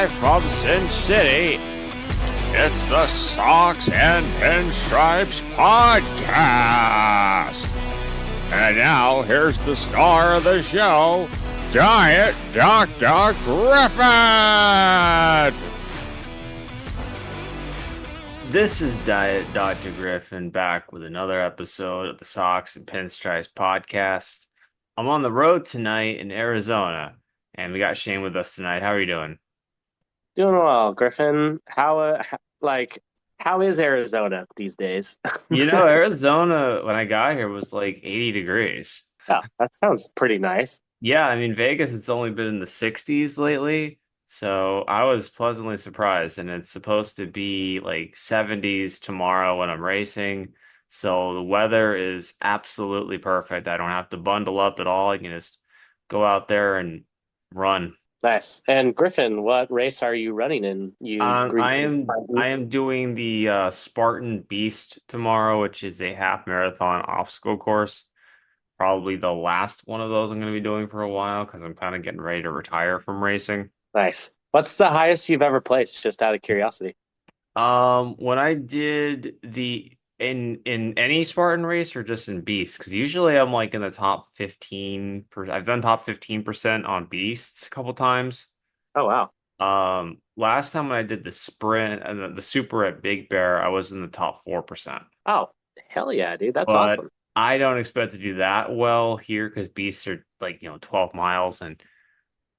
Live from Sin City, it's the Socks and Pinstripes Podcast. And now, here's the star of the show, Diet Dr. Griffin! This is Diet Dr. Griffin back with another episode of the Socks and Pinstripes Podcast. I'm on the road tonight in Arizona, and we got Shane with us tonight. How are you doing? Doing well, Griffin. How is Arizona these days? Arizona, when I got here, was like 80 degrees. Yeah, that sounds pretty nice. Yeah, I mean, Vegas, it's only been in the 60s lately, so I was pleasantly surprised. And it's supposed to be like 70s tomorrow when I'm racing. So the weather is absolutely perfect. I don't have to bundle up at all. I can just go out there and run. Nice. And Griffin, what race are you running in? I am doing the Spartan Beast tomorrow, which is a half marathon obstacle course. Probably the last one of those I'm going to be doing for a while because I'm kind of getting ready to retire from racing. Nice. What's the highest you've ever placed, just out of curiosity? When I did in any Spartan race or just in Beasts, because usually I'm like in the top 15%. I've done top 15% on Beasts a couple times. Oh, wow. Last time when I did the sprint and the super at Big Bear, I was in the top 4%. Oh, hell yeah, dude. That's But awesome. I don't expect to do that well here because Beasts are like, 12 miles and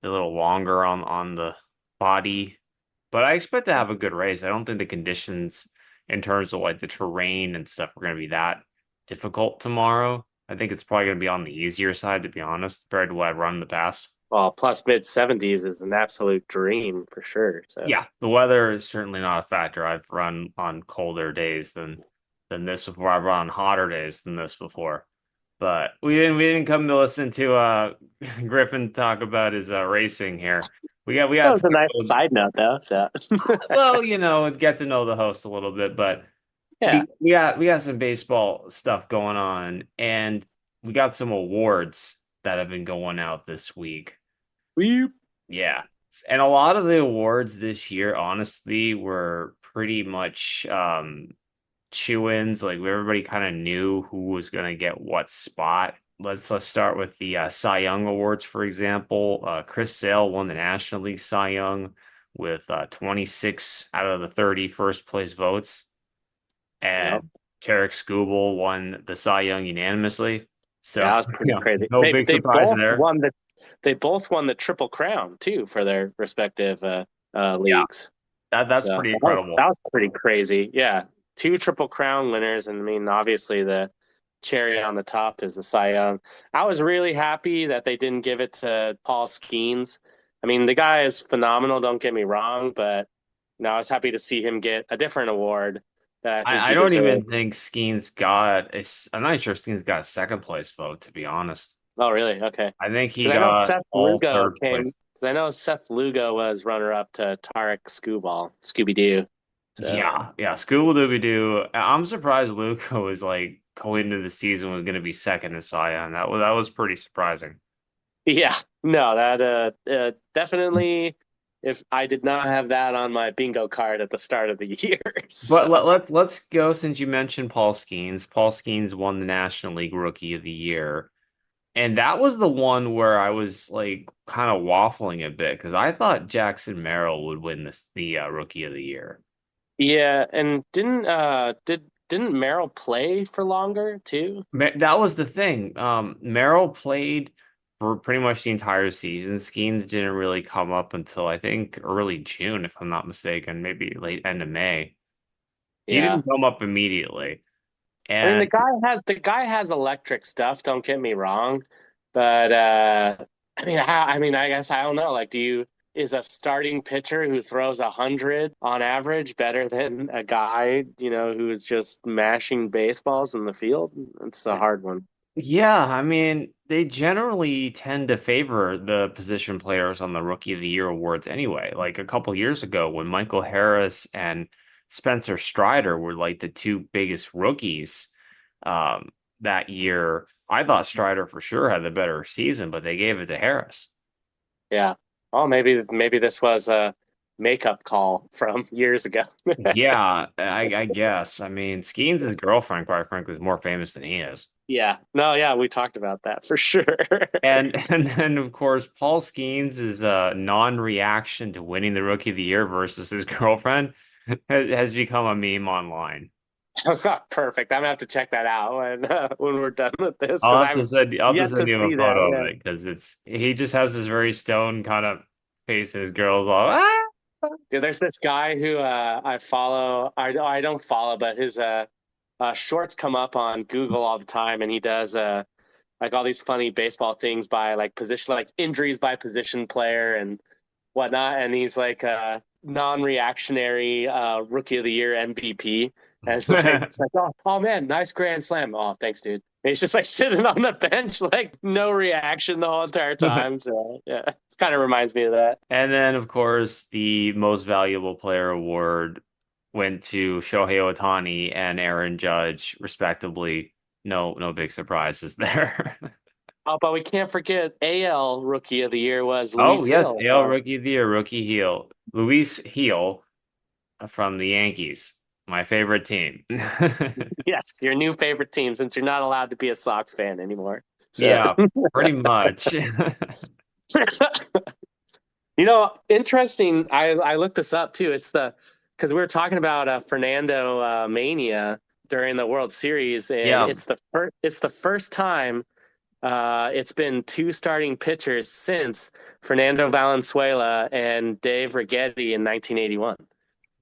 a little longer on the body. But I expect to have a good race. I don't think the conditions in terms of like the terrain and stuff are going to be that difficult tomorrow. I think it's probably going to be on the easier side, to be honest, compared to what I've run in the past. Well, plus mid-70s is an absolute dream for sure. So Yeah, the weather is certainly not a factor. I've run on colder days than this before. I've run on hotter days than this before. But we didn't come to listen to Griffin talk about his racing here. We that got was a nice side note, though. So well, get to know the host a little bit, but yeah, we got some baseball stuff going on, and we got some awards that have been going out this week. Yeah. And a lot of the awards this year, honestly, were pretty much chew-ins. Like everybody kind of knew who was going to get what spot. Let's start with the Cy Young Awards, for example. Chris Sale won the National League Cy Young with 26 out of the 30 first place votes. And Tarek Skubal won the Cy Young unanimously. So that was pretty crazy. No big surprise there. They both won the Triple Crown too for their respective leagues. That's pretty incredible. That was pretty crazy. Yeah, 2 Triple Crown winners, and I mean, obviously the cherry on the top is the Cy Young. I was really happy that they didn't give it to Paul Skeens. I mean, the guy is phenomenal. Don't get me wrong, but I was happy to see him get a different award. That I don't even think Skeens got. I'm not sure Skeens got a second place vote, to be honest. Oh, really? Okay. I think he got Seth all Lugo third place. Because I know Seth Lugo was runner-up to Tarek Skubal, Scooby-Doo. So. Yeah, Scooby-Doo. I'm surprised Lugo was like going into the season was going to be second in Cy Young. That was pretty surprising. Yeah, no, that definitely. If I did not have that on my bingo card at the start of the year. So. But let's go since you mentioned Paul Skeens. Paul Skeens won the National League Rookie of the Year. And that was the one where I was like kind of waffling a bit because I thought Jackson Merrill would win the Rookie of the Year. Yeah, and didn't Merrill play for longer too? That was the thing. Merrill played for pretty much the entire season. Skeens didn't really come up until I think early June, if I'm not mistaken, maybe late end of May. He didn't come up immediately. And I mean, the guy has electric stuff. Don't get me wrong, but I guess I don't know. Like, is a starting pitcher who throws 100 on average better than a guy who is just mashing baseballs in the field? It's a hard one. Yeah, I mean, they generally tend to favor the position players on the Rookie of the Year awards anyway. Like a couple years ago when Michael Harris and Spencer Strider were like the two biggest rookies that year. I thought Strider for sure had the better season, but they gave it to Harris. Yeah. Oh, maybe this was makeup call from years ago. Yeah, I guess. I mean, Skeens' girlfriend, quite frankly, is more famous than he is. Yeah. No, yeah, we talked about that for sure. And then of course Paul Skeens' is a non-reaction to winning the Rookie of the Year versus his girlfriend has become a meme online. Perfect. I'm gonna have to check that out when we're done with this because I'll have to I've send I'll have to yet send to you a see that. photo of Yeah. it because he just has this very stone kind of face and his girl's all Dude, there's this guy who I follow. I don't follow, but his shorts come up on Google all the time, and he does like all these funny baseball things by like position, like injuries by position player and whatnot. And he's like a non-reactionary rookie of the year MVP. And it's like, oh man, nice grand slam. Oh, thanks, dude. And he's just like sitting on the bench, like no reaction the whole entire time. So yeah, it kind of reminds me of that. And then, of course, the most valuable player award went to Shohei Ohtani and Aaron Judge, respectively. No big surprises there. Oh, but we can't forget AL Rookie of the Year was Oh, Luis yes, Hill. AL Rookie of the Year, Rookie Heel. Luis Heel from the Yankees, my favorite team. Yes, your new favorite team since you're not allowed to be a Sox fan anymore. So, Yeah, pretty much. interesting. I looked this up too. It's the because we were talking about Fernando Mania during the World Series, and Yeah, it's the first time it's been two starting pitchers since Fernando Valenzuela and Dave Righetti in 1981.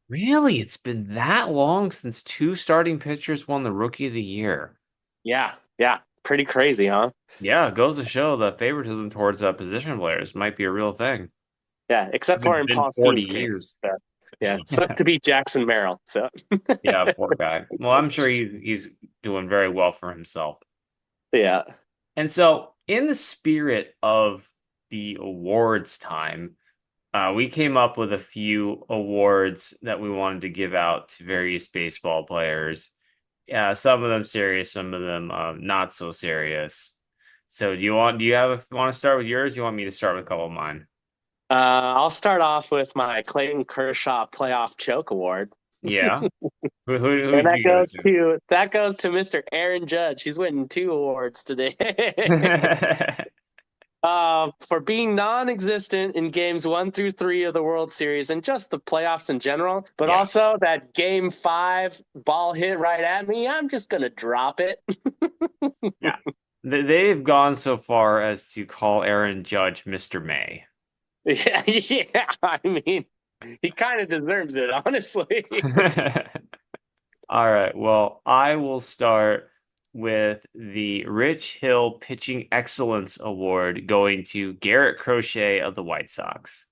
really, it's been that long since two starting pitchers won the Rookie of the Year. Yeah, yeah, pretty crazy, huh? Yeah, it goes to show the favoritism towards position players might be a real thing. Yeah, except for It's in been Paul 40 Skeens' case. years. So, yeah, Yeah, sucks to be Jackson Merrill. So, yeah, poor guy. Well, I'm sure he's doing very well for himself. yeah. And so, in the spirit of the awards time, we came up with a few awards that we wanted to give out to various baseball players. Some of them serious, some of them not so serious. So, do you want to start with yours? Do you want me to start with a couple of mine? I'll start off with my Clayton Kershaw Playoff Choke Award, Yeah. Who and would you go that goes to Mr. Aaron Judge. He's winning two awards today. to? For being non-existent in games 1 through 3 of the World Series and just the playoffs in general, but Yeah. also that Game 5 ball hit right at me. I'm just gonna drop it. Yeah. They've gone so far as to call Aaron Judge Mr. May. Yeah, yeah. I mean, he kind of deserves it, honestly. All right. Well, I will start with the Rich Hill Pitching Excellence Award going to Garrett Crochet of the White Sox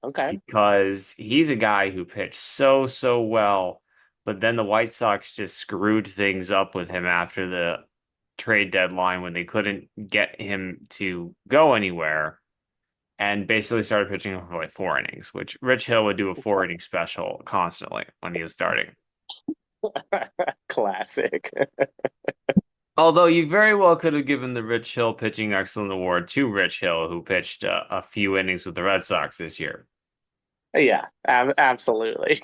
Okay. because he's a guy who pitched so well, but then the White Sox just screwed things up with him after the trade deadline when they couldn't get him to go anywhere and basically started pitching for like 4 innings, which Rich Hill would do a 4 inning special constantly when he was starting. Classic. Although you very well could have given the Rich Hill Pitching Excellent Award to Rich Hill, who pitched a few innings with the Red Sox this year. Yeah, absolutely.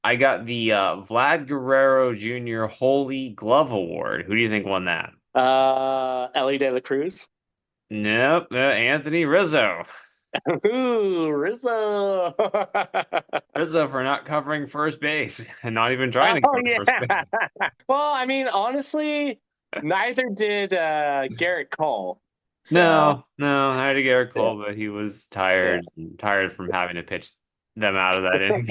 I got the Vlad Guerrero Jr. Holy Glove Award. Who do you think won that? Ellie De La Cruz. Nope, Anthony Rizzo. Ooh, Rizzo. Rizzo for not covering first base and not even trying to cover first base. Well, I mean, honestly, neither did Garrett Cole. No, I had to Garrett Yeah. Cole, but he was tired from having to pitch them out of that inning.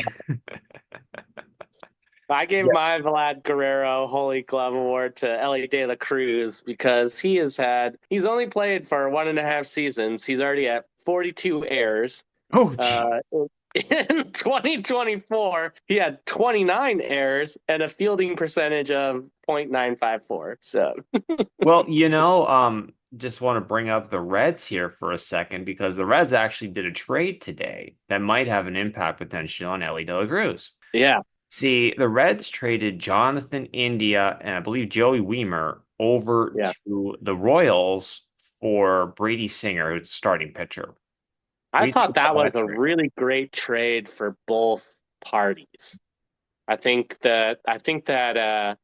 I gave my Vlad Guerrero Holy Glove Award to Ellie De La Cruz because he's only played for 1.5 seasons. He's already at 42 errors. Oh, jeez. In 2024, he had 29 errors and a fielding percentage of .954. So, Well, just want to bring up the Reds here for a second because the Reds actually did a trade today that might have an impact potentially on Ellie De La Cruz. yeah. See, the Reds traded Jonathan India and I believe Joey Weimer over to the Royals for Brady Singer, who's a starting pitcher. I We thought talked that about was that a trade. really great trade for both parties. I think that the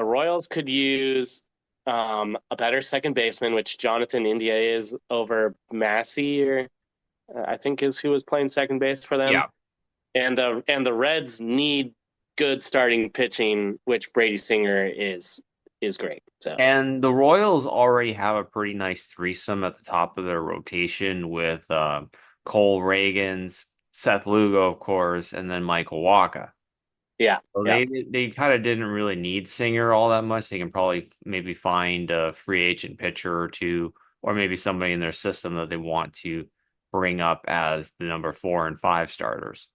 Royals could use a better second baseman, which Jonathan India is over Massey, or I think is who was playing second base for them. Yeah. And the Reds need good starting pitching, which Brady Singer is great. So And the Royals already have a pretty nice threesome at the top of their rotation with Cole Reagans, Seth Lugo, of course, and then Michael Wacha. yeah, So yeah. they kind of didn't really need Singer all that much. They can probably maybe find a free agent pitcher or two, or maybe somebody in their system that they want to bring up as the number 4 and 5 starters.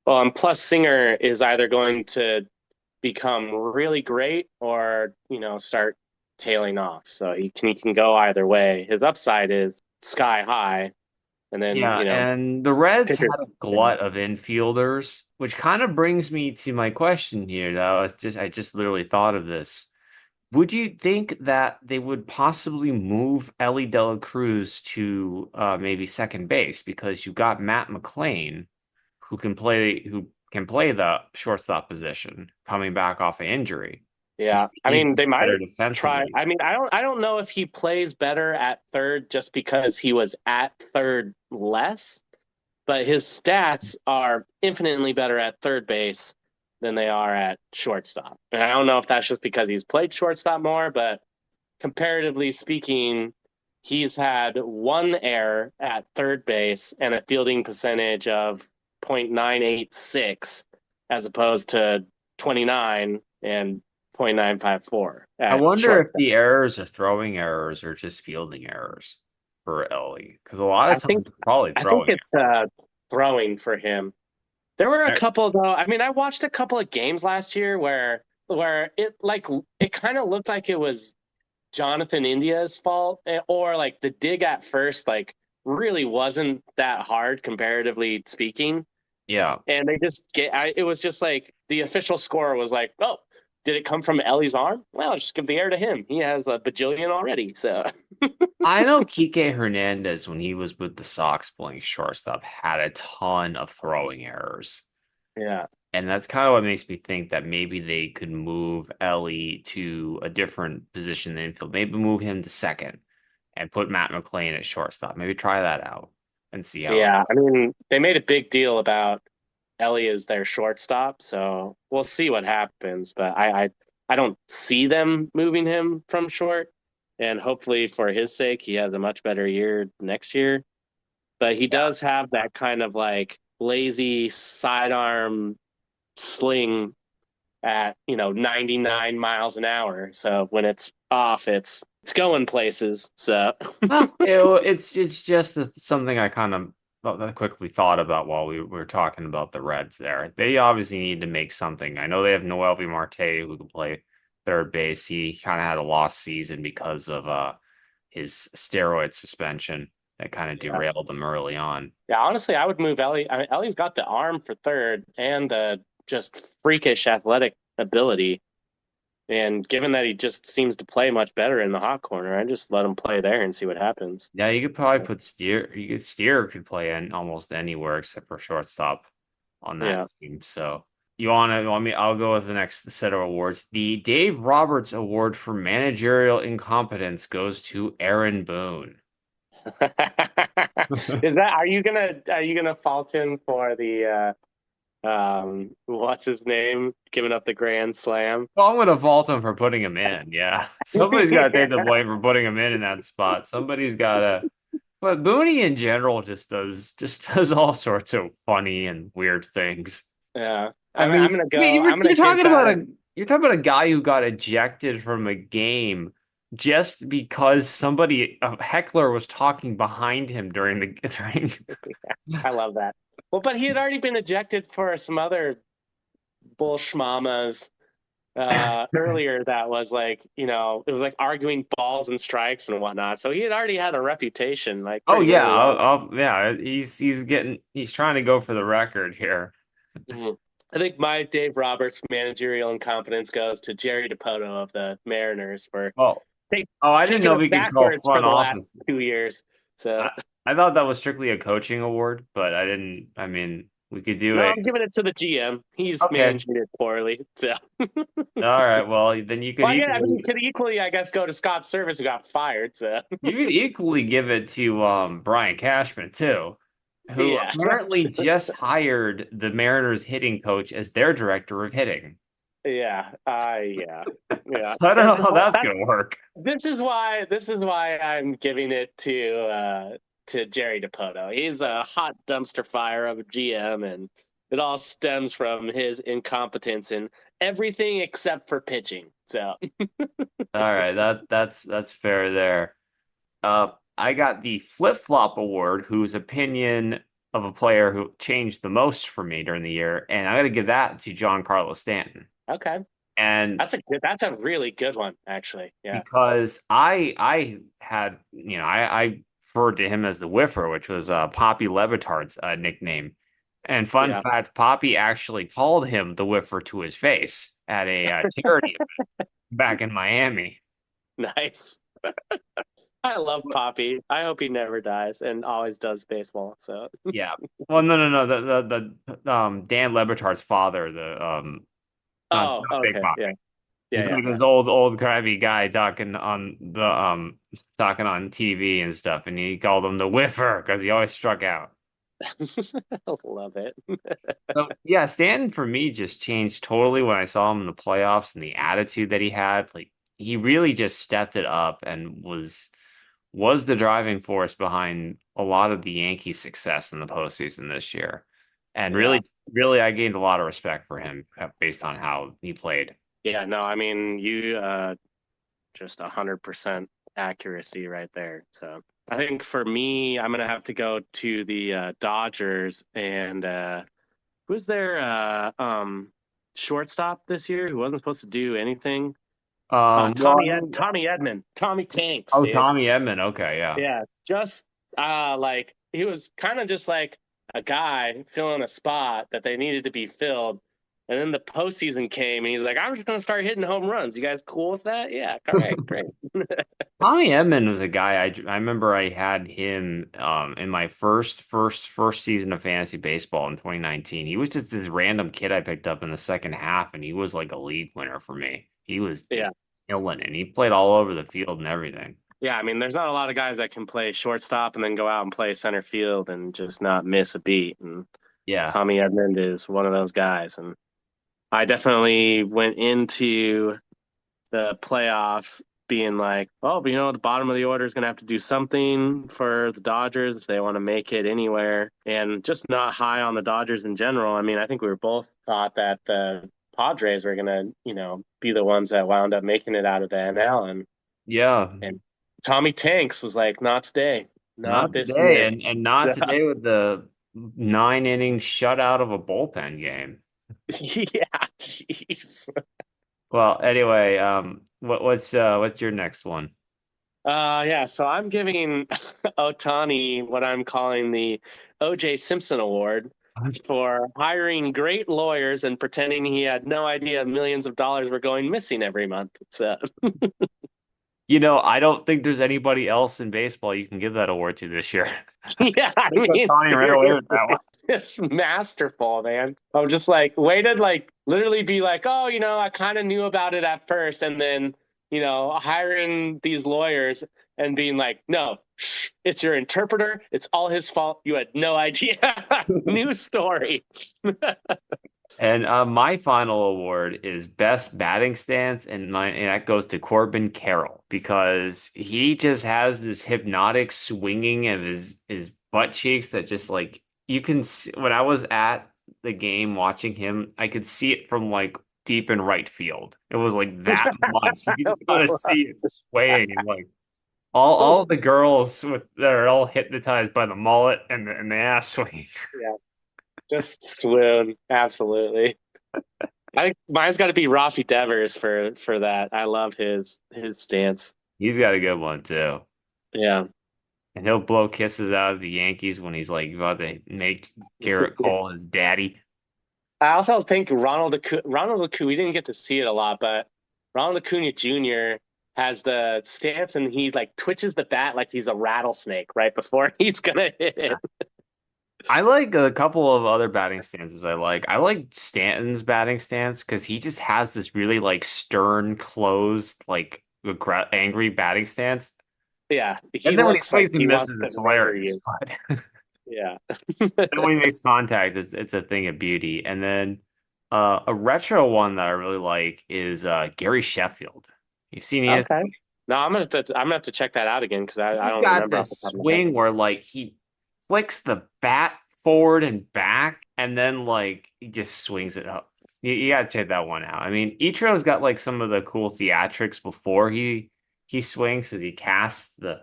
Well, and plus Singer is either going to become really great or, start tailing off. So he can go either way. His upside is sky high, and then, Yeah, and the Reds pitchers. had a glut of infielders, which kind of brings me to my question here. I just literally thought of this. Would you think that they would possibly move Ellie De La Cruz to maybe second base because you got Matt McLean who can play the shortstop position coming back off an injury. Yeah, I He's mean they better might try. defensively. I mean, I don't know if he plays better at third just because he was at third less, but his stats are infinitely better at third base than they are at shortstop. And I don't know if that's just because he's played shortstop more, but comparatively speaking, he's had one error at third base and a fielding percentage of .986 as opposed to 29 and .954 I at wonder if shortstop. the errors are throwing errors or just fielding errors for Ellie, because a lot I of times think it's probably I think throwing it's throwing for him. There were a errors. couple though. I mean, I watched a couple of games last year where it kind of looked like it was Jonathan India's fault, or like the dig at first like really wasn't that hard comparatively speaking, Yeah. and they just it was just like the official score was like, oh, did it come from Ellie's arm? Well, just give the air to him. He has a bajillion already. So I know Kike Hernandez, when he was with the Sox playing shortstop, had a ton of throwing errors. yeah, And that's kind of what makes me think that maybe they could move Ellie to a different position in the infield. Maybe move him to second and put Matt McLean at shortstop. Maybe try that out and see how it yeah. I mean, they made a big deal about Ellie as their shortstop, so we'll see what happens. But I don't see them moving him from short, and hopefully for his sake, he has a much better year next year. But he Yeah. does have that kind of like lazy sidearm sling at 99 miles an hour. So when it's off, it's going places. So Well, it's just something I kind of quickly thought about while we were talking about the Reds there. They obviously need to make something. I know they have Noelvi Marte who can play third base. He kind of had a lost season because of his steroid suspension that kind of yeah, derailed him early on. yeah. Honestly, I would move Ellie. I mean, Ellie's got the arm for third and the just freakish athletic ability. And given that he just seems to play much better in the hot corner, I just let him play there and see what happens. Yeah, you could probably put Steer. Steer could play in almost anywhere except for shortstop on that Yeah. team. So you want me? I'll go with the next set of awards. The Dave Roberts Award for Managerial Incompetence goes to Aaron Boone. Are you gonna fault him for the what's his name giving up the grand slam? Well, I'm going to vault him for putting him in. Yeah, somebody's got to take the blame for putting him in that spot. Somebody's got to. But Booney in general just does all sorts of funny and weird things. Yeah. I I'm mean, gonna I mean, go. I'm gonna give that. you're talking about a guy who got ejected from a game just because a heckler was talking behind him during the during. I love that. Well, but he had already been ejected for some other bullshmamas earlier that was like, it was like arguing balls and strikes and whatnot. So he had already had a reputation like Oh pretty yeah, early on. yeah. He's trying to go for the record here. Mhm. I think my Dave Roberts managerial incompetence goes to Jerry Dipoto of the Mariners for Well, take, oh, I didn't taking know us we could call backwards for front the last office. 2 years. So I thought that was strictly a coaching award, but I didn't. I mean, we could do No, a. I'm giving it to the GM. He's Okay. managing it poorly. So, All right. Well, then you could well, yeah, I mean, equally you could equally, I guess, go to Scott Service, who got fired. So, give it to Brian Cashman too, who yeah, apparently just hired the Mariners hitting coach as their director of hitting. yeah, yeah, yeah. So I don't And know how that's gonna work. this is why I'm giving it to Jerry DePoto. He's a hot dumpster fire of a GM, and it all stems from his incompetence in everything except for pitching. So, All right, that's fair there. I got the Flip Flop Award, whose opinion of a player who changed the most for me during the year, and I got to give that to John Carlos Stanton. okay, And that's a really good one, actually. Yeah, because I had I referred to him as the Whiffer, which was Poppy Levitard's nickname. And fun yeah, fact, Poppy actually called him the Whiffer to his face at a charity event back in Miami. nice. I love Poppy. I hope he never dies and always does baseball. So, Yeah. Well, no. The Dan Levitard's father, the oh, not Big okay, Poppy. yeah, yeah, He's yeah, like yeah. this old crabby guy talking on TV and stuff, and he called him the Whiffer because he always struck out. Love it. So yeah, Stanton for me just changed totally when I saw him in the playoffs and the attitude that he had. Like he really just stepped it up and was the driving force behind a lot of the Yankees' success in the postseason this year. And Yeah. really, I gained a lot of respect for him based on how he played. Yeah, no, I mean you just 100% accuracy right there. So I think for me, I'm gonna have to go to the Dodgers and who's their shortstop this year who wasn't supposed to do anything? Well, I mean, Tommy Edman, Tommy Tanks, oh, dude. Tommy Edman. Okay, yeah. Yeah, just like he was kind of just like a guy filling a spot that they needed to be filled. And then the postseason came, and he's like, "I'm just gonna start hitting home runs. You guys cool with that? Yeah, all right, great." Tommy Edman was a guy I remember I had him in my first season of fantasy baseball in 2019. He was just this random kid I picked up in the second half, and he was like a league winner for me. He was Yeah, just killing it. And he played all over the field and everything. yeah. I mean, there's not a lot of guys that can play shortstop and then go out and play center field and just not miss a beat. And Yeah. Tommy Edmond is one of those guys. And I definitely went into the playoffs being like, oh, but the bottom of the order is going to have to do something for the Dodgers if they want to make it anywhere. And just not high on the Dodgers in general. I mean, I think we were both thought that the Padres were going to, be the ones that wound up making it out of the NL. Yeah. And Tommy Tanks was like, not today, not Not this today, year. and not today with the 9 inning shutout of a bullpen game. Yeah, jeez. Well, anyway, what's your next one? Yeah, so I'm giving Otani what I'm calling the O.J. Simpson Award for hiring great lawyers and pretending he had no idea millions of dollars were going missing every month. So, I don't think there's anybody else in baseball you can give that award to this year. yeah, I I think mean, Otani ran away with that one. it's masterful, man. I'm just like, waited, like, literally be like, oh, I kind of knew about it at first, and then, hiring these lawyers and being like, no, shh, it's your interpreter. It's all his fault. You had no idea. New story. And my final award is best batting stance, and that goes to Corbin Carroll because he just has this hypnotic swinging of his butt cheeks that just like you can see, when I was at the game watching him, I could see it from like deep in right field. It was like that much. You could just kind of see it swaying and like all of the girls they're all hypnotized by the mullet and the ass swing. Yeah, just swoon. Absolutely. I think mine's got to be Rafi Devers for that. I love his stance. He's got a good one too. Yeah. And he'll blow kisses out of the Yankees when he's like about to make Garrett Cole his daddy. I also think Ronald Acuna, we didn't get to see it a lot, but Ronald Acuna Jr. has the stance and he like twitches the bat like he's a rattlesnake right before he's gonna hit it. I like a couple of other batting stances I like. I like Stanton's batting stance because he just has this really like stern, closed, like angry batting stance. Yeah, And he then when he looks like swings and he wants misses, to it's murder hilarious. you. But Yeah. then when he makes contact, it's a thing of beauty. And then a retro one that I really like is Gary Sheffield. You've seen his Okay. No, I'm gonna have to check that out again because I He's don't got remember off the this top of my head. swing where like he flicks the bat forward and back, and then like he just swings it up. You gotta check that one out. I mean, Ichiro's got like some of the cool theatrics before he swings, because he casts the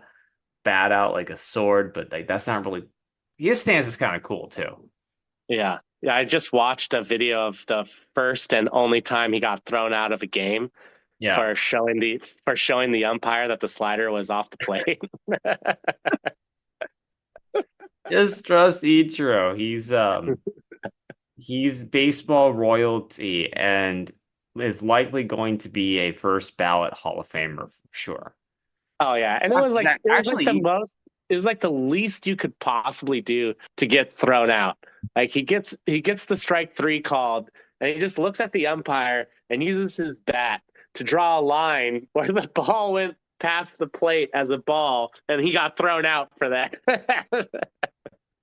bat out like a sword, but like that's not really his stance is kind of cool too. Yeah. Yeah, I just watched a video of the first and only time he got thrown out of a game Yeah, for showing the umpire that the slider was off the plate. just trust Ichiro. He's baseball royalty and is likely going to be a first ballot Hall of Famer for sure. Oh yeah, and it was like Actually, it was like the least you could possibly do to get thrown out. Like he gets the strike three called, and he just looks at the umpire and uses his bat to draw a line where the ball went past the plate as a ball, and he got thrown out for that.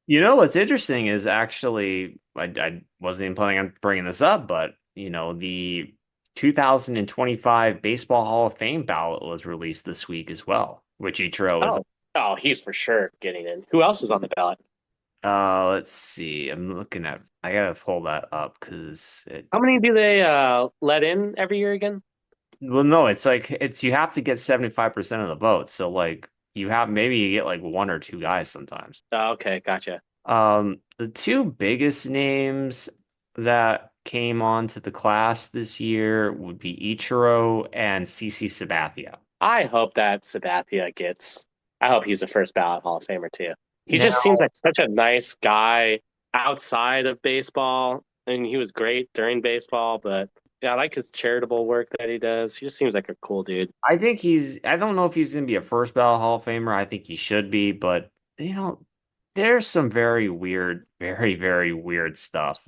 what's interesting is actually, I wasn't even planning on bringing this up, but the 2025 Baseball Hall of Fame ballot was released this week as well, which Ichiro is. Oh, oh, he's for sure getting in. Who else is on the ballot? Let's see. I gotta pull that up because How many do they let in every year again? well, no, it's like you have to get 75% of the votes. So like maybe you get like one or two guys sometimes. Oh, okay, gotcha. The two biggest names that came onto the class this year would be Ichiro and CC Sabathia. I hope that Sabathia gets. I hope he's a first ballot Hall of Famer too. He just Now, seems like such a nice guy outside of baseball, and he was great during baseball. But yeah, I like his charitable work that he does. He just seems like a cool dude. I don't know if he's going to be a first ballot Hall of Famer. I think he should be, but there's some very weird, very, very weird stuff.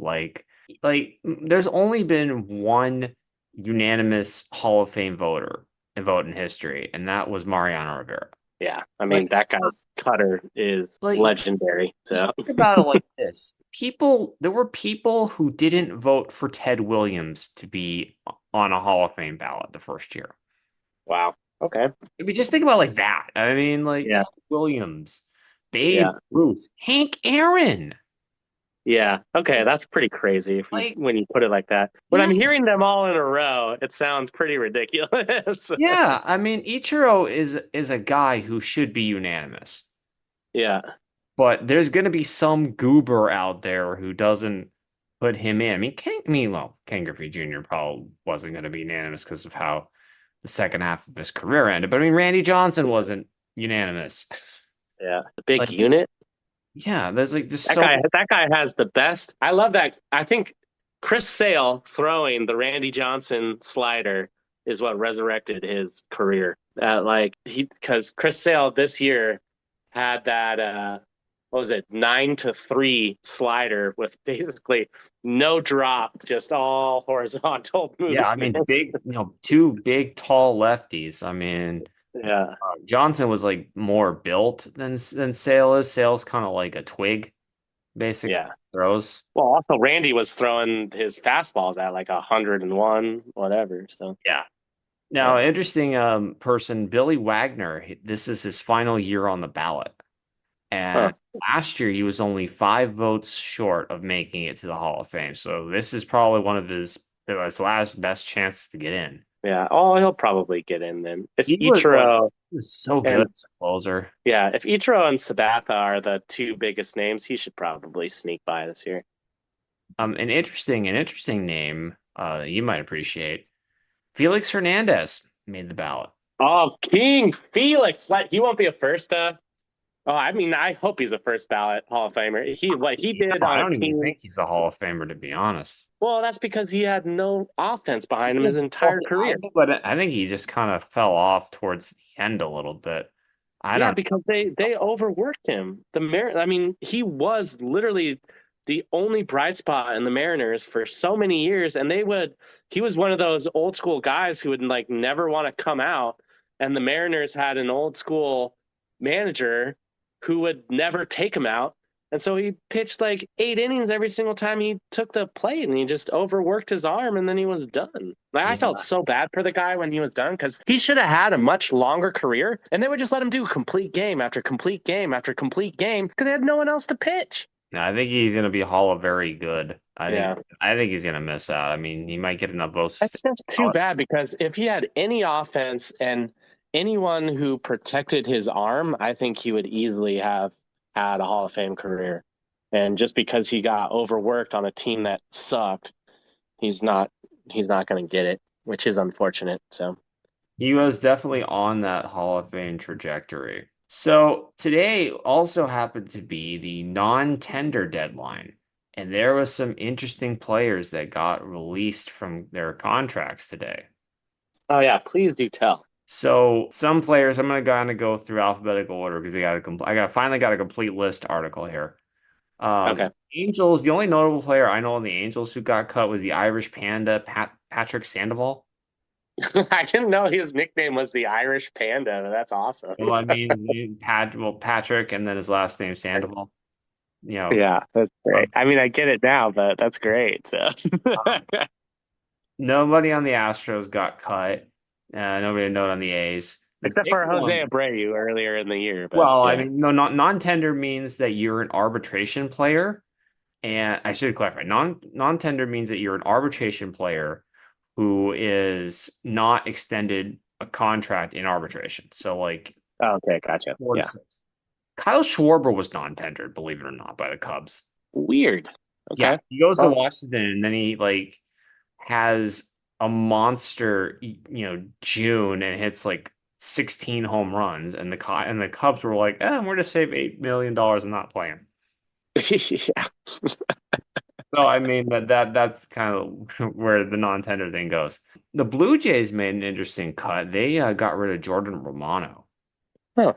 There's only been one unanimous Hall of Fame vote in history, and that was Mariano Rivera. Yeah, I mean Like, that guy's cutter is like legendary. just So think about it like this. There were people who didn't vote for Ted Williams to be on a Hall of Fame ballot the first year. wow. Okay. I mean, just think about it like that. I mean, like Yeah. Ted Williams, Babe Yeah. Ruth, Hank Aaron. Yeah. Okay. That's pretty crazy if you Like, when you put it like that. When yeah, I'm hearing them all in a row, it sounds pretty ridiculous. yeah. I mean, Ichiro is a guy who should be unanimous, Yeah. but there's gonna be some goober out there who doesn't put him in. Ken Griffey Jr. probably wasn't gonna be unanimous because of how the second half of his career ended. But I mean, Randy Johnson wasn't unanimous. Yeah. The big Like, unit. yeah, there's like just That so guy has the best. I love that. I think Chris Sale throwing the Randy Johnson slider is what resurrected his career. Because Chris Sale this year had that what was it, 9-3 slider with basically no drop, just all horizontal yeah, I movement. mean, two big, tall lefties. I mean, Yeah. Johnson was like more built than Sale is. Sale's kind of like a twig, basic Yeah. throws. Well, also Randy was throwing his fastballs at like 101, whatever. So Yeah. Now, interesting person, Billy Wagner. This is his final year on the ballot, huh. and last year he was only 5 votes short of making it to the Hall of Fame. So this is probably one of his last best chances to get in. Yeah. Oh, he'll probably get in then. If He was like Ichiro he was so and good as a closer. yeah, if Ichiro and Sabatha are the two biggest names, he should probably sneak by this year. An interesting name you might appreciate. Felix Hernandez made the ballot. Oh, King Felix! Like he won't be a first. Oh, I mean, I hope he's a first ballot Hall of Famer. What he did No, I on a don't even team. think he's a Hall of Famer, to be honest. Well, that's because he had no offense behind him his entire career. But I think he just kind of fell off towards the end a little bit. I Yeah, don't because they overworked him. I mean, he was literally the only bright spot in the Mariners for so many years, and he was one of those old school guys who would like never want to come out, and the Mariners had an old school manager who would never take him out. And so he pitched like 8 innings every single time he took the plate, and he just overworked his arm, and then he was done. Like, I felt Yeah. so bad for the guy when he was done because he should have had a much longer career, and they would just let him do complete game after complete game after complete game because they had no one else to pitch. I think he's going to be Hall of Very Good. Yeah, I think he's going to miss out. I mean, he might get enough votes to that's just too bad because if he had any offense and anyone who protected his arm, I think he would easily have had a Hall of Fame career. And just because he got overworked on a team that sucked, he's not going to get it, which is unfortunate. So He was definitely on that Hall of Fame trajectory. So today also happened to be the non-tender deadline, and there was some interesting players that got released from their contracts today. oh yeah, please do tell. So some players, I'm gonna kind of go through alphabetical order because I got finally got a complete list article here. Okay. Angels, the only notable player I know on the Angels who got cut was the Irish Panda, Patrick Sandoval. I didn't know his nickname was the Irish Panda. That's awesome. Well, I mean, Patrick, and then his last name Sandoval. You know, Yeah, that's um, great. I mean, I get it now, but that's great. So nobody on the Astros got cut. Nobody note on the A's. The except big for Jose one. Abreu earlier in the year, but Well, I yeah. mean, no, not non-tender means that you're an arbitration player, and I should clarify. Non-tender means that you're an arbitration player who is not extended a contract in arbitration. So, like, Oh, okay, gotcha. Yeah. Kyle Schwarber was non-tendered, believe it or not, by the Cubs. Weird. Yeah, Okay. he goes to Well, Washington and then he like has a monster, June and hits like 16 home runs, and the Cubs were like, we're to save $8 million and not playing. yeah. So I mean that's kind of where the non-tender thing goes. The Blue Jays made an interesting cut. They got rid of Jordan Romano. Huh.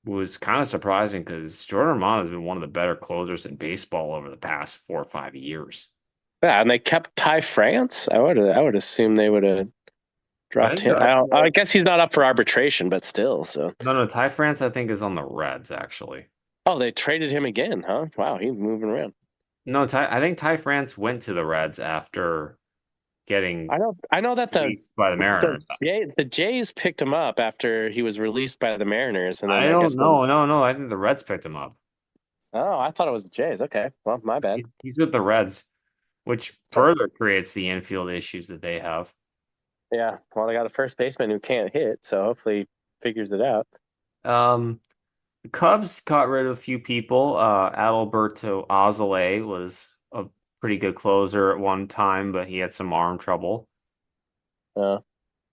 Was kind of surprising because Jordan Romano has been one of the better closers in baseball over the past 4 or 5 years. Yeah, and they kept Ty France. I would assume they would have I dropped think him. I guess he's not up for arbitration, but still. So. no, Ty France I think is on the Reds actually. Oh, they traded him again, huh? Wow, he's moving around. No, I think Ty France went to the Reds after getting I know that released by the Mariners. the Jays picked him up after he was released by the Mariners, and then I I guess don't know. No. I think the Reds picked him up. oh, I thought it was the Jays. Okay, well, my bad. He's with the Reds, which further creates the infield issues that they have. Yeah, well, they got a first baseman who can't hit, so hopefully he figures it out. The Cubs got rid of a few people. Adalberto Alzolay was a pretty good closer at one time, but he had some arm trouble. Uh,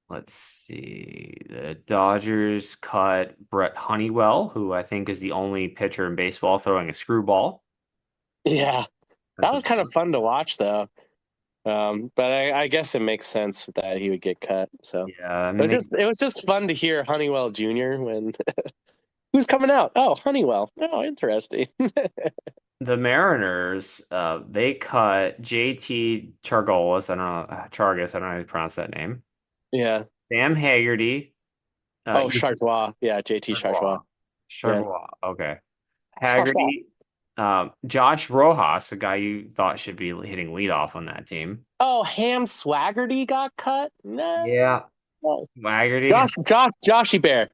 Let's see. The Dodgers cut Brett Honeywell, who I think is the only pitcher in baseball throwing a screwball. yeah, that That's was kind of fun to watch, though. But I guess it makes sense that he would get cut. So yeah, I it mean, was just fun to hear Honeywell Jr. when who's coming out? Oh, Honeywell. Oh, interesting. the Mariners, they cut JT Chargolis. I don't know, Chargus. I don't know how to pronounce that name. Yeah. Sam Haggerty. Oh, Chargois. Yeah, JT Chargois. Chargois. Okay. Haggerty. Josh Rojas, a guy you thought should be hitting leadoff on that team. Oh, Ham Swaggerty got cut? No. Yeah. Swaggerty. Joshy Bear.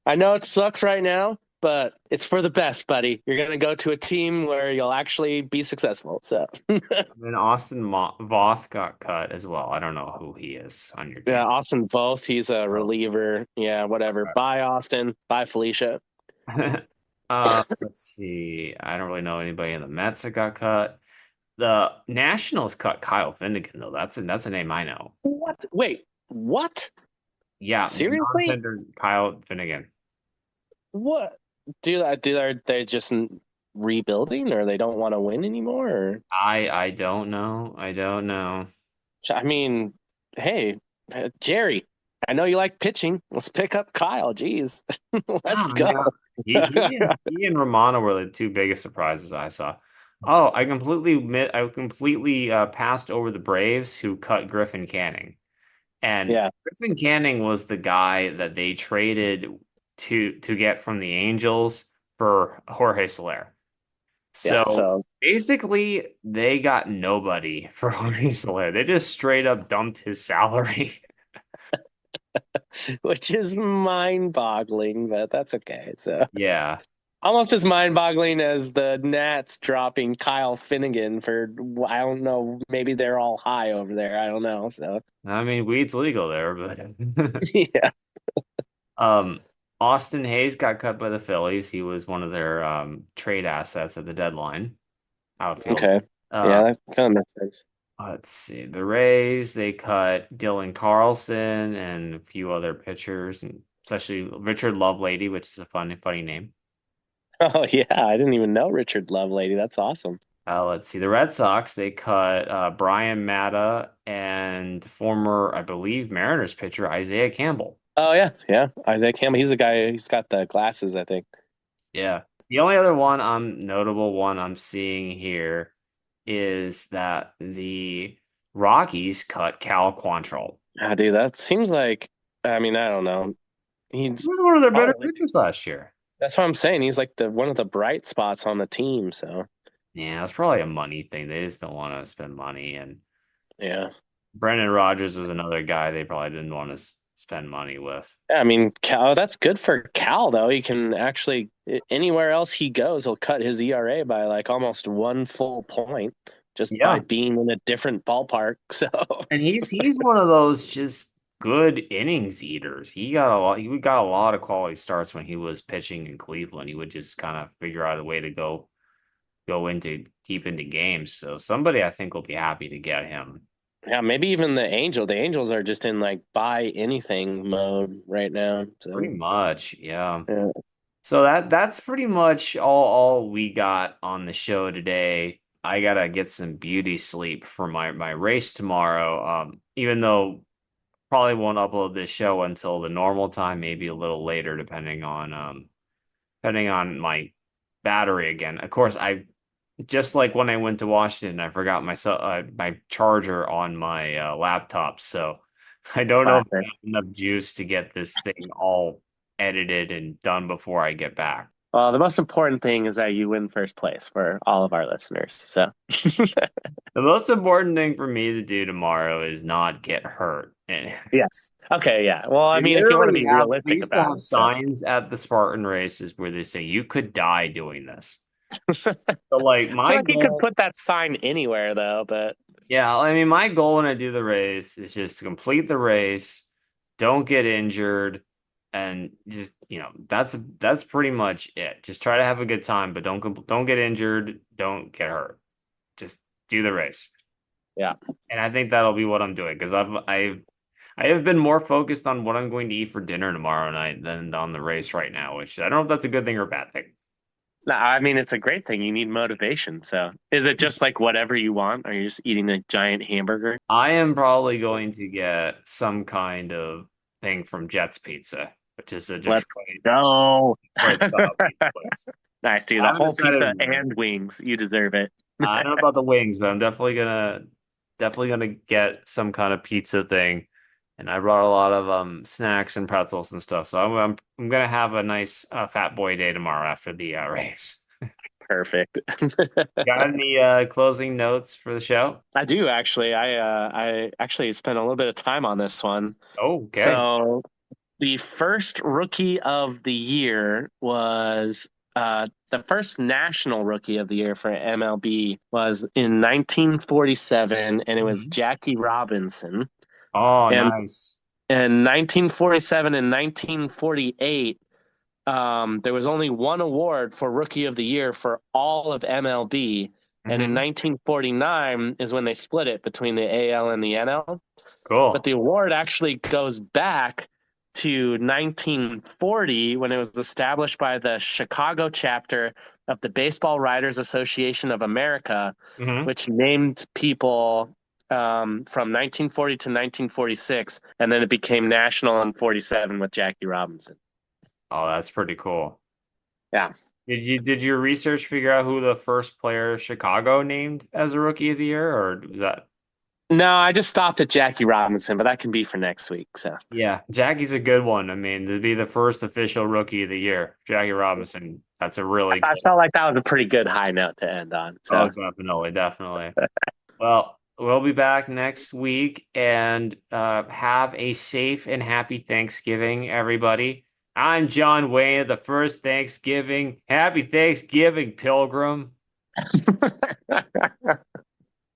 I know it sucks right now, but it's for the best, buddy. You're going to go to a team where you'll actually be successful. So, And Austin Voth got cut as well. I don't know who he is on your team. yeah, Austin Both. He's a reliever. Yeah, whatever. Okay. Bye, Austin. Bye, Felicia. Let's see. I don't really know anybody in the Mets that got cut. The Nationals cut Kyle Finnegan, though. That's a name I know. What? Wait, what? Yeah, Seriously? non-tender Kyle Finnegan. What? are they just rebuilding, or they don't want to win anymore? Or I don't know. I don't know. I mean, hey, Jerry, I know you like pitching. Let's pick up Kyle. Jeez, let's Oh, go. yeah. He and Romano were the two biggest surprises I saw. Oh, I completely passed over the Braves who cut Griffin Canning. And Yeah, Griffin Canning was the guy that they traded to get from the Angels for Jorge Soler. yeah. So So, basically, they got nobody for Jorge Soler. They just straight up dumped his salary. which is mind-boggling, but that's okay. So Yeah. almost as mind-boggling as the Nats dropping Kyle Finnegan for, I don't know, maybe they're all high over there. I don't know. So I mean, weed's legal there, but yeah. um Austin Hayes got cut by the Phillies. He was one of their trade assets at the deadline, outfield. Okay. Yeah, Uh that kind of makes sense. let's see. The Rays, they cut Dylan Carlson and a few other pitchers, and especially Richard Lovelady, which is a funny name. Oh yeah, I didn't even know Richard Lovelady. That's awesome. Let's see. The Red Sox, they cut Brian Matta and former, I believe, Mariners pitcher Isaiah Campbell. Oh yeah, yeah. Isaiah Campbell. He's the guy. He's got the glasses, I think. Yeah. The only other notable one I'm seeing here is that the Rockies cut Cal Quantrill. Ah, dude, that seems like. I mean, I don't know. He He's was one of their better probably. pitchers last year. That's what I'm saying. He's like the one of the bright spots on the team. So Yeah, it's probably a money thing. They just don't want to spend money. And yeah. Brendan Rodgers was another guy they probably didn't want to spend money with. Yeah, I mean, Cal. That's good for Cal though. He can actually anywhere else he goes, he'll cut his ERA by like almost 1 full point just by Yeah. being in a different ballpark. So And he's one of those just good innings eaters. He got a lot of quality starts when he was pitching in Cleveland. He would just kind of figure out a way to go into deep into games. So somebody I think will be happy to get him. yeah, maybe even the Angel. The Angels are just in like buy anything mode right now. Pretty So much, yeah. yeah. So that's pretty much all we got on the show today. I gotta get some beauty sleep for my race tomorrow. Even though probably won't upload this show until the normal time, maybe a little later, depending on my battery again. Of course, I just like when I went to Washington, I forgot my charger on my laptop, so I don't know if I Classic. have enough juice to get this thing all edited and done before I get back. Well, the most important thing is that you win first place for all of our listeners. So The most important thing for me to do tomorrow is not get hurt. And yes. Okay, yeah. Well, I they mean, if you want to literally be have they realistic used to about have it, so signs at the Spartan races where they say you could die doing this. So like I feel my like you could goal, put that sign anywhere though, but yeah, I mean my goal when I do the race is just to complete the race, don't get injured, and just that's pretty much it. Just try to have a good time, but don't get injured, don't get hurt. Just do the race. yeah. And I think that'll be what I'm doing because I have been more focused on what I'm going to eat for dinner tomorrow night than on the race right now, which I don't know if that's a good thing or a bad thing. No, I mean it's a great thing. You need motivation. So is it just like whatever you want? Or are you just eating a giant hamburger? I am probably going to get some kind of thing from Jet's Pizza, which is a Let's go. Detroit style pizza place. Nice, dude. I The haven't whole pizza decided. and wings. You deserve it. I don't know about the wings, but I'm definitely gonna get some kind of pizza thing. And I brought a lot of snacks and pretzels and stuff. So I'm gonna have a nice fat boy day tomorrow after the race. Perfect. Got any closing notes for the show? I do actually. I actually spent a little bit of time on this one. Okay. So the first rookie of the year was the first national rookie of the year for MLB was in 1947, and it was Mhm. Jackie Robinson. Oh, And nice. in 1947 and 1948, there was only one award for Rookie of the Year for all of MLB. And in Hmm. 1949 is when they split it between the AL and the NL. But Cool. the award actually goes back to 1940 when it was established by the Chicago chapter of the Baseball Writers Association of America, which named people from 1940 to 1946, and then it became national in 47 with Jackie Robinson. Oh, that's pretty cool. Yeah. Did your research figure out who the first player Chicago named as a rookie of the year, or was that? No, I just stopped at Jackie Robinson, but that can be for next week. So Yeah, Jackie's a good one. I mean, to be the first official rookie of the year, Jackie Robinson. That's a really I felt like that was a pretty good high note to end on. So definitely, definitely. Well, we'll be back next week and have a safe and happy Thanksgiving, everybody. I'm John Wayne of the First Thanksgiving. Happy Thanksgiving, Pilgrim.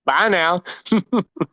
bye now.